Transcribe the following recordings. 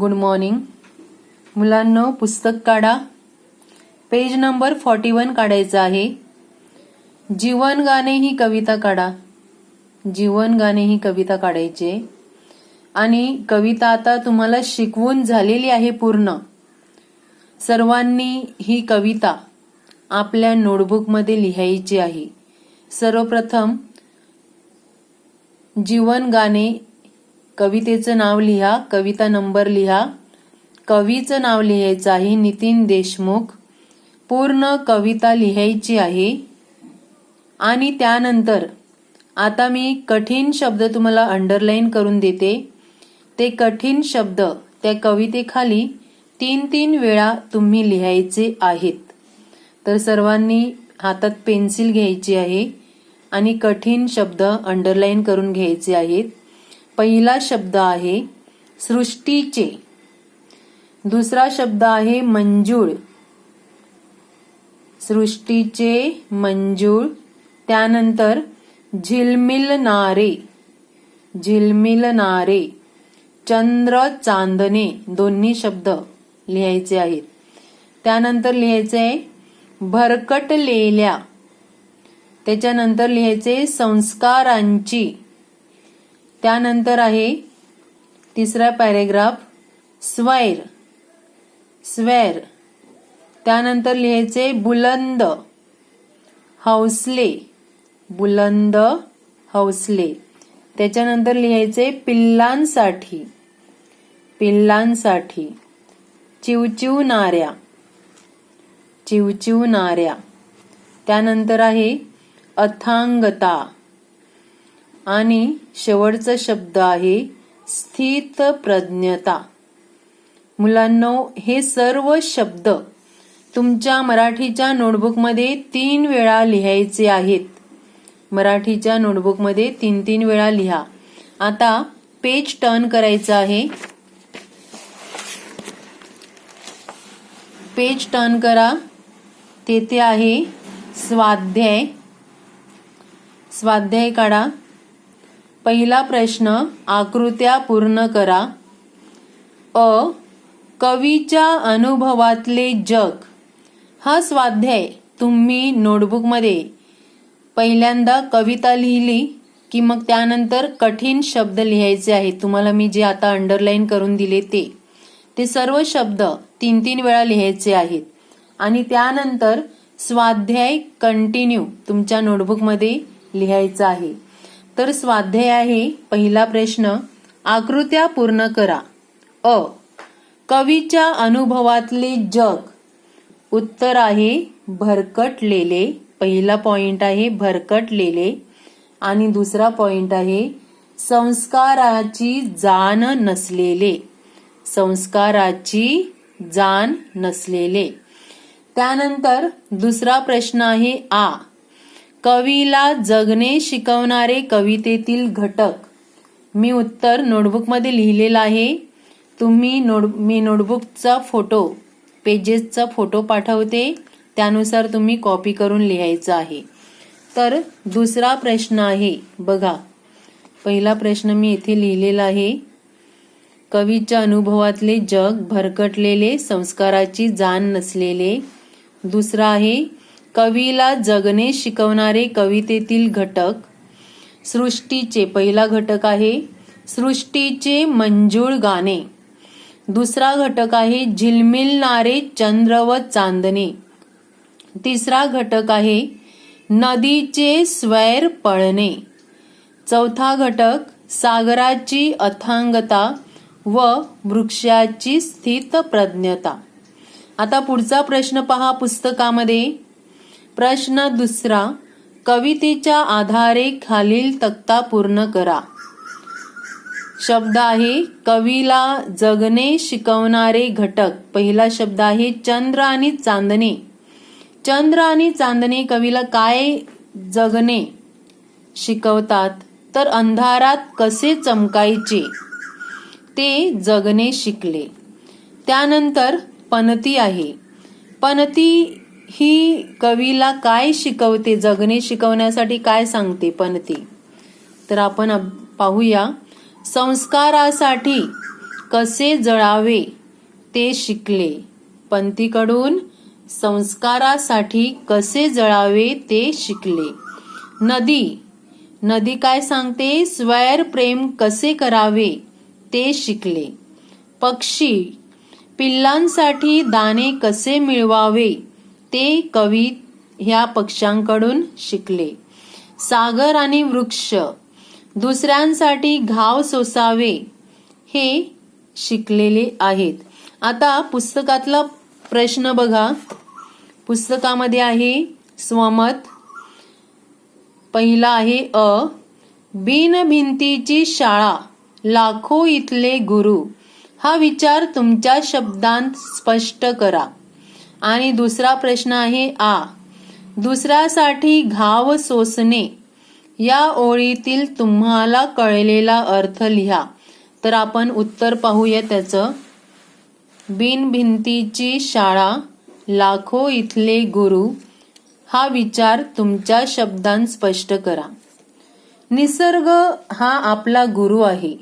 Good morning मुलांनो, पुस्तक काढा. पेज नंबर 41 काढायचा आहे. जीवन गाणे ही कविता काढा. जीवन गाणे ही कविता काढायची आणि कविता आता तुम्हाला शिकवून झालेली आहे पूर्ण. सर्वांनी ही कविता आपल्या नोटबुक मध्ये लिहायची आहे. सर्वप्रथम जीवन गाणे कवितेचं नाव लिहा, कविता नंबर लिहा, कवीचं नाव लिहायचं आहे नितीन देशमुख. पूर्ण कविता लिहायची आहे. आणि त्यानंतर आता मी कठीण शब्द तुम्हाला अंडरलाईन करून देते. ते कठीण शब्द त्या कवितेखाली 3-3 वेळा तुम्ही लिहायचे आहेत. तर सर्वांनी हातात पेन्सिल घ्यायची आहे आणि कठीण शब्द अंडरलाईन करून घ्यायचे आहेत. पहिला शब्द आहे सृष्टीचे. दुसरा शब्द आहे मंजूळ. सृष्टीचे, मंजूळ. त्यानंतर झिलमिलणारे. झिलमिलणारे. चंद्र, चांदणे दोन्ही शब्द लिहायचे आहेत. त्यानंतर लिहायचे आहे भरकटलेल्या. त्याच्यानंतर लिहायचे संस्कारांची. त्यानंतर आहे तिसरा पॅरेग्राफ स्वैर. स्वैर. त्यानंतर लिहायचे बुलंद हौसले. बुलंद हौसले. त्याच्यानंतर लिहायचे पिल्लांसाठी. पिल्लांसाठी. चिवचिवणाऱ्या. चिवचिवणाऱ्या. त्यानंतर आहे अथांगता. आणि शेवटचा शब्द आहे स्थितप्रज्ञता. मुलांनो, हे सर्व शब्द तुमच्या मराठीच्या नोटबुकमध्ये 3 वेळा लिहायचे आहेत. मराठीच्या नोटबुकमध्ये 3-3 वेळा लिहा. आता पेज टर्न करायचं आहे. पेज टर्न करा. तेथे आहे स्वाध्याय. स्वाध्याय काढा. पहिला प्रश्न, आकृत्या पूर्ण करा. अ. कवीच्या अनुभवातले जग. हा स्वाध्याय तुम्ही नोटबुकमध्ये पहिल्यांदा कविता लिहिली की मग त्यानंतर कठीण शब्द लिहायचे आहेत. तुम्हाला मी जे आता अंडरलाईन करून दिले ते सर्व शब्द 3-3 वेळा लिहायचे आहेत. आणि त्यानंतर स्वाध्याय कंटिन्यू तुमच्या नोटबुकमध्ये लिहायचा आहे. तर स्वाध्याय आहे. पहिला प्रश्न, आकृत्या पूर्ण करा. अ. कवीच्या अनुभवातले जग. उत्तर आहे भरकटलेले. पहिला पॉइंट आहे भरकटलेले. आणि दुसरा पॉइंट आहे संस्काराची जाण नसलेले. संस्काराची जाण नसलेले. त्यानंतर दुसरा प्रश्न आहे आ. कवीला जगणे शिकवणारे कवितेतील घटक. मी उत्तर नोटबुकमध्ये लिहिलेला आहे. तुम्ही मी नोटबुकचा फोटो, पेजेसचा फोटो पाठवते, त्यानुसार तुम्ही कॉपी करून लिहायचं आहे. तर दुसरा प्रश्न आहे बघा. पहिला प्रश्न मी इथे लिहिलेला आहे. कवीच्या अनुभवातले जग, भरकटलेले, संस्काराची जाण नसलेले. दुसरा आहे कवीला जगणे शिकवणारे कवितेतील घटक. सृष्टीचे पहिला घटक आहे सृष्टीचे मंजूळ गाणे. दुसरा घटक आहे झिलमिलणारे चंद्र व चांदणे. तिसरा घटक आहे नदीचे स्वैर पळणे. चौथा घटक सागराची अथांगता व वृक्षाची स्थितप्रज्ञता. आता पुढचा प्रश्न पहा पुस्तकामध्ये. प्रश्न दुसरा, कवितेच्या आधारे खालील तक्ता पूर्ण करा. शब्द आहे कवीला जगणे शिकवणारे घटक. पहिला शब्द आहे चंद्र आणि चांदणे. चंद्र आणि चांदणे कवीला काय जगणे शिकवतात? तर अंधारात कसे चमकायचे ते जगणे शिकले. त्यानंतर पणती आहे. पणती ही कवीला काय शिकवते? जगणे शिकवण्यासाठी काय सांगते पणती? तर आपण पाहूया. संस्कारासाठी कसे जळावे ते शिकले. पंथीकडून संस्कारासाठी कसे जळावे ते शिकले. नदी काय सांगते? स्वैर प्रेम कसे करावे ते शिकले. पक्षी पिल्लांसाठी दाणे कसे मिळवावे ते कवी ह्या पक्ष्यांकडून शिकले. सागर आणि वृक्ष दुसऱ्यांसाठी घाव सोसावे हे शिकलेले आहेत. आता पुस्तकातला प्रश्न बघा. पुस्तकामध्ये आहे स्वमत. पहिला आहे बिन भिंतीची शाळा लाखो इथले गुरु हा विचार तुमच्या शब्दांत स्पष्ट करा. आणि दुसरा प्रश्न आहे दुसऱ्यासाठी घाव सोसणे या ओळीतील तुम्हाला कळलेला अर्थ लिहा. तर आपण उत्तर पाहूया त्याचं. बिन भिंतीची शाळा लाखो इथले गुरु हा विचार तुमच्या शब्दांत स्पष्ट करा. निसर्ग हा आपला गुरु आहे.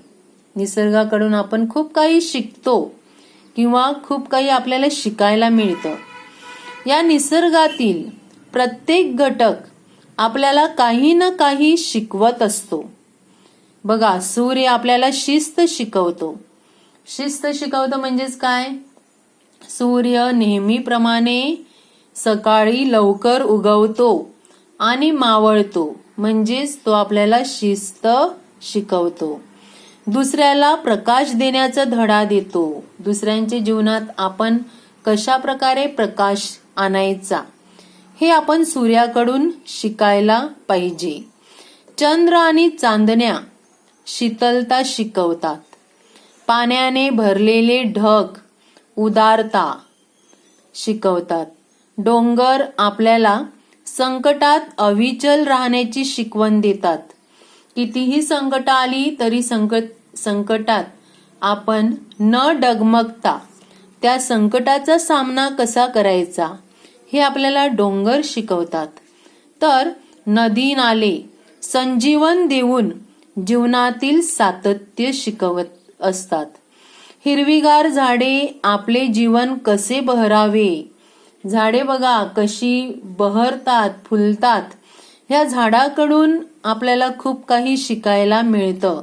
निसर्गाकडून आपण खूप काही शिकतो किंवा खूप काही आपल्याला शिकायला मिळतं. या निसर्गातील प्रत्येक घटक आपल्याला काही ना काही शिकवत असतो. बघा, सूर्य आपल्याला शिस्त शिकवतो. शिस्त शिकवतो म्हणजेच काय? सूर्य नेहमीप्रमाणे सकाळी लवकर उगवतो आणि मावळतो, म्हणजेच तो आपल्याला शिस्त शिकवतो. दुसऱ्याला प्रकाश देण्याचा धडा देतो. दुसऱ्यांच्या जीवनात आपण कशा प्रकारे प्रकाश आणायचा हे आपण सूर्याकडून शिकायला पाहिजे. चंद्र आणि चांदण्या शीतलता शिकवतात. पाण्याने भरलेले ढग उदारता शिकवतात. डोंगर आपल्याला संकटात अविचल राहण्याची शिकवण देतात. कितीही संकट आली तरी संकटात आपण न डगमगता त्या संकटाचा सामना कसा करायचा हे आपल्याला डोंगर शिकवतात. तर नदी नाले संजीवन देऊन जीवनातील सातत्य शिकवत असतात. हिरवीगार झाडे आपले जीवन कसे बहरावे. झाडे बघा कशी बहरतात, फुलतात. ह्या झाडाकडून आपल्याला खूप काही शिकायला मिळतं.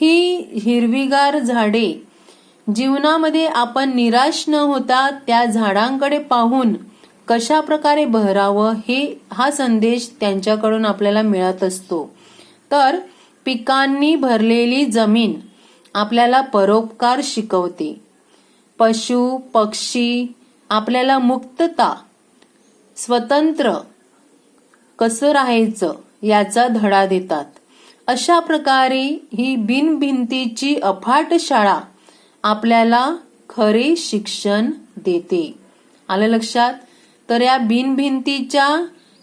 ही हिरवीगार झाडे जीवनामध्ये आपण निराश न होता त्या झाडांकडे पाहून कशा प्रकारे बहरावं हा संदेश त्यांच्याकडून आपल्याला मिळत असतो. तर पिकांनी भरलेली जमीन आपल्याला परोपकार शिकवते. पशु पक्षी आपल्याला मुक्तता, स्वतंत्र कसं राहायचं याचा धडा देतात. अशा प्रकारे ही बिनभिंतीची अफाट शाळा आपल्याला खरे शिक्षण देते. आलं लक्षात? तर या बिनभिंतीच्या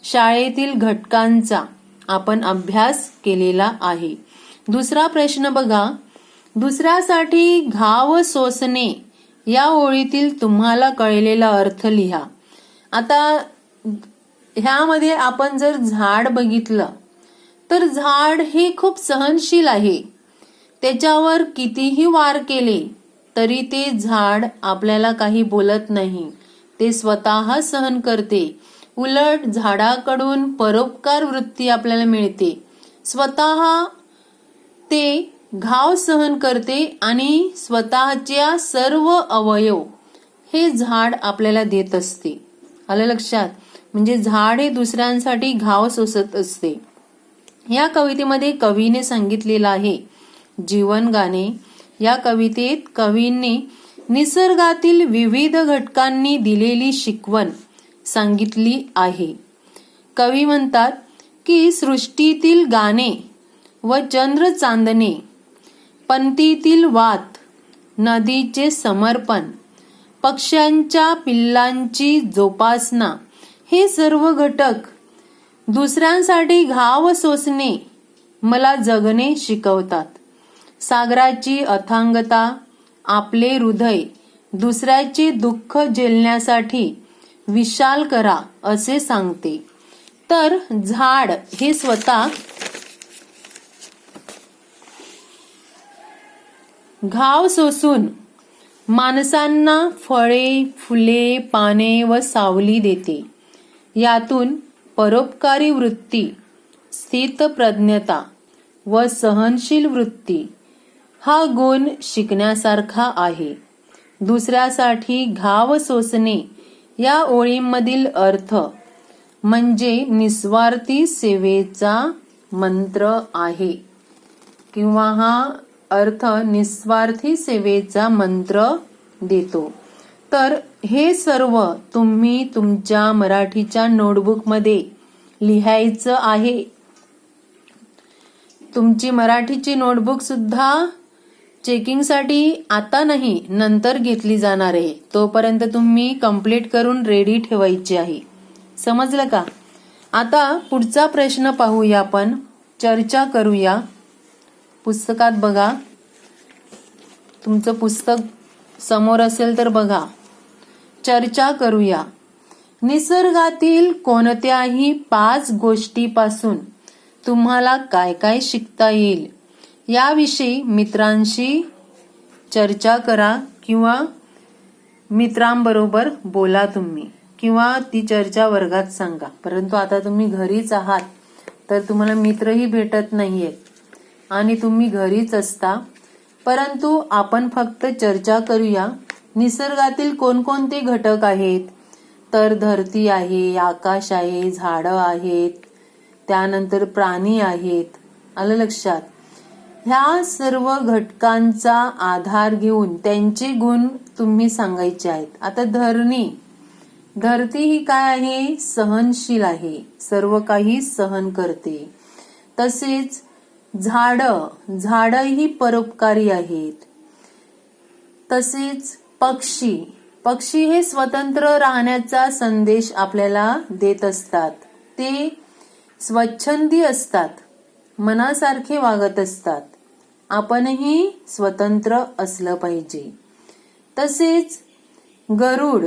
शाळेतील घटकांचा आपण अभ्यास केलेला आहे. दुसरा प्रश्न बघा. दुसऱ्यासाठी घाव सोसणे या ओळीतील तुम्हाला कळलेला अर्थ लिहा. आता ह्यामध्ये आपण जर झाड बघितलं तर झाड हे खूप सहनशील आहे. त्याच्यावर कितीही वार केले तरी ते झाड आपल्याला काही बोलत नाही. ते स्वतः सहन करते. उलट झाडाकडून परोपकार वृत्ती आपल्याला मिळते. स्वतः ते घाव सहन करते आणि स्वतःच्या सर्व अवयव हे झाड आपल्याला देत असते. आलं लक्षात? म्हणजे झाड हे दुसऱ्यांसाठी घाव सोसत असते. या कवितेमध्ये कवीने सांगितलेलं आहे जीवन गाणे. या कवितेत कवींनी निसर्गातील विविध घटकांनी दिलेली शिकवण सांगितली आहे. कवी म्हणतात की सृष्टीतील गाणे व चंद्र चांदणे, पंथीतील वात, नदीचे समर्पण, पक्ष्यांच्या पिल्लांची जोपासना हे सर्व घटक दुसऱ्यांसाठी घाव सोसणे मला जगणे शिकवतात. सागराची अथांगता आपले हृदय दुसऱ्याचे दुःख झेलण्यासाठी विशाल करा असे सांगते. तर झाड हे स्वतः घाव सोसून माणसांना फळे, फुले, पाने व सावली देते. यातून परोपकारी वृत्ती, स्थितप्रज्ञता व सहनशील वृत्ती हा गुण शिकण्यासारखा आहे. दुसऱ्यासाठी घाव सोसणे या ओळींमधील अर्थ म्हणजे निस्वार्थी सेवेचा मंत्र आहे, किंवा हा अर्थ निस्वार्थी सेवेचा मंत्र देतो. तर हे सर्व तुम्ही तुमच्या मराठीच्या नोटबुकमध्ये लिहायचं आहे. तुमची मराठीची नोटबुक सुद्धा चेकिंगसाठी आता नाही, नंतर घेतली जाणार आहे. तोपर्यंत तुम्ही कंप्लीट करून रेडी ठेवायची आहे. समजलं का? आता पुढचा प्रश्न पाहूया आपण, चर्चा करूया. पुस्तकात बघा, तुमचं पुस्तक समोर असेल तर बघा. चर्चा करूया. निसर्गातील कोणत्याही 5 गोष्टीपासून तुम्हाला काय काय शिकता येईल याविषयी मित्रांशी चर्चा करा, किंवा मित्रांबरोबर बोला तुम्ही, किंवा ती चर्चा वर्गात सांगा. परंतु आता तुम्ही घरीच आहात, तर तुम्हाला मित्रही भेटत नाहीयेत आणि तुम्ही घरीच असता. परंतु आपण फक्त चर्चा करूया. निसर्गातील कोणकोणते घटक आहेत? तर धरती आहे, आकाश आहे, झाडं आहेत, त्यानंतर प्राणी आहेत. आलं लक्षात? ह्या सर्व घटकांचा आधार घेऊन त्यांचे गुण तुम्ही सांगायचे आहेत. आता धरती ही काय आहे? सहनशील आहे, सर्व काही सहन करते. तसेच झाड ही परोपकारी आहेत. तसेच पक्षी हे स्वतंत्र राहण्याचा संदेश आपल्याला देत असतात. ते स्वच्छंदी असतात, मनासारखे वागत असतात. आपणही स्वतंत्र असलं पाहिजे. तसेच गरुड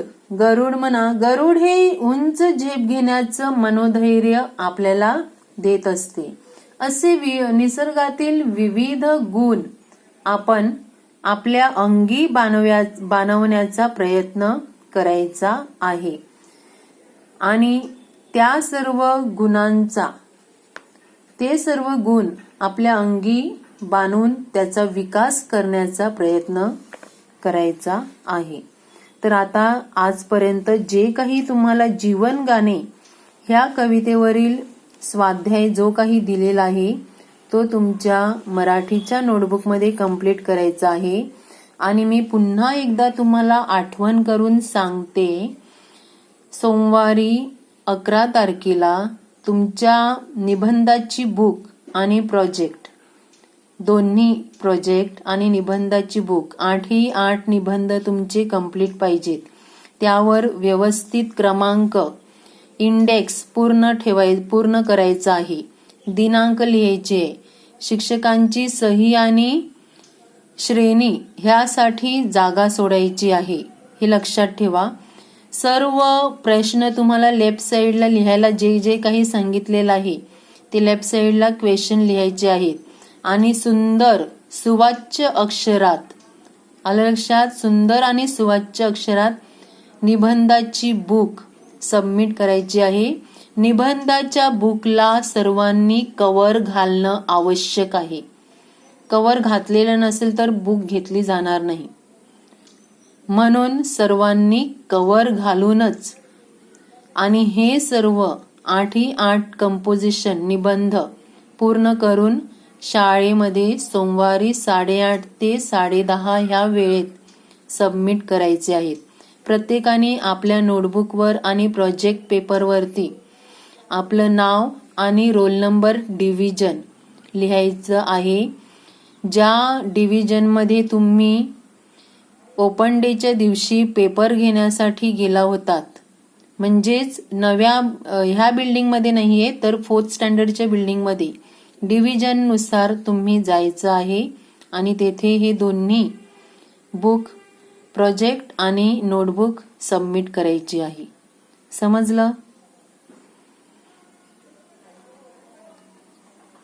हे उंच झेप घेण्याचं मनोधैर्य आपल्याला देत असते. असे निसर्गातील विविध गुण आपण आपल्या अंगी बाणवण्याचा प्रयत्न करायचा आहे, आणि ते सर्व गुण आपल्या अंगी बाणून त्याचा विकास करण्याचा प्रयत्न करायचा आहे. तर आता आजपर्यंत जे काही तुम्हाला जीवन गाणे ह्या कवितेवरील स्वाध्याय जो काही दिलेला आहे तो तुमच्या मराठीच्या नोटबुकमध्ये कंप्लीट करायचा आहे. आणि मी पुन्हा एकदा तुम्हाला आठवण करून सांगते, सोमवारी 11 तारखेला तुमच्या निबंधाची बुक आणि प्रोजेक्ट, दोन्ही प्रोजेक्ट आणि निबंधाची बुक 8 निबंध तुमचे कंप्लीट पाहिजेत. त्यावर व्यवस्थित क्रमांक, इंडेक्स पूर्ण करायचा आहे. दिनांक लिहायचे, शिक्षकांची सही आणि श्रेणी ह्यासाठी जागा सोडायची आहे. हे लक्षात ठेवा. सर्व प्रश्न तुम्हाला लेफ्ट साइडला लिहायला जे जे काही सांगितलेलं आहे ते लेफ्ट साइडला क्वेश्चन लिहायचे आहेत. आणि सुंदर सुवाच्य अक्षरात, आलं लक्षात, सुंदर आणि सुवाच्य अक्षरात निबंधाची बुक सबमिट करायची आहे. निबंधाच्या बुकला सर्वांनी कव्हर घालणं आवश्यक आहे. कव्हर घातलेलं नसेल तर बुक घेतली जाणार नाही. म्हणून सर्वांनी कव्हर घालूनच आणि हे सर्व 8 कंपोजिशन निबंध पूर्ण करून शाळेमध्ये सोमवारी 8:30 ते 10:30 ह्या वेळेत सबमिट करायचे आहेत. प्रत्येकाने आपल्या नोटबुकवर आणि प्रोजेक्ट पेपरवरती आपलं नाव आणि रोल नंबर, डिव्हिजन लिहायचं आहे. ज्या डिव्हिजनमध्ये तुम्ही ओपन डेच्या दिवशी पेपर घेण्यासाठी गेला होतात, म्हणजेच नव्या ह्या बिल्डिंगमध्ये नाहीये तर 4th स्टँडर्डच्या बिल्डिंगमध्ये, डिव्हिजननुसार तुम्ही जायचं आहे आणि तेथे हे दोन्ही बुक, प्रोजेक्ट आणि नोटबुक सबमिट करायची आहे. समजलं?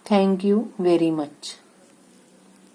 Thank you very much.